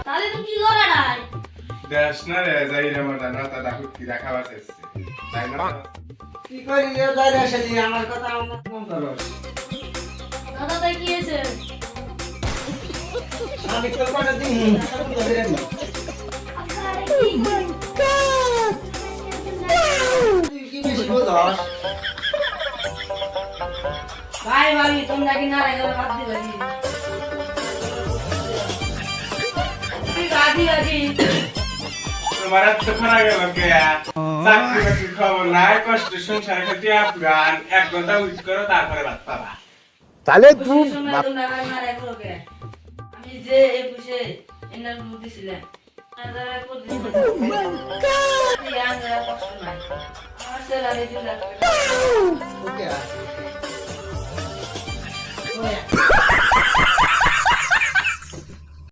তাহলে তুমি কি করা নাই দেশ না রে যাই রে মজা না তা দেখো কি দেখাবার চেষ্টা তাই না কি করি রে দাঁড়িয়ে আসলি আমার কথা আমার মন করো দাদা তাই কি হয়েছে আমি তোর কথা দিই তুই কি বেশি বোঝাস ভাই ভাবি তোমরা কি না রেগে বাদ দিবে গাদি গাদি তোমার তো খারাপ গেল কে চাকরি বাকরি খবর নাই কষ্ট সংসার খেতে আফগান 1 ঘন্টা উইট করো তারপরে ভাত পাবা তাহলে তুই আমি যে একুশে এনার দিছিলাম ওকে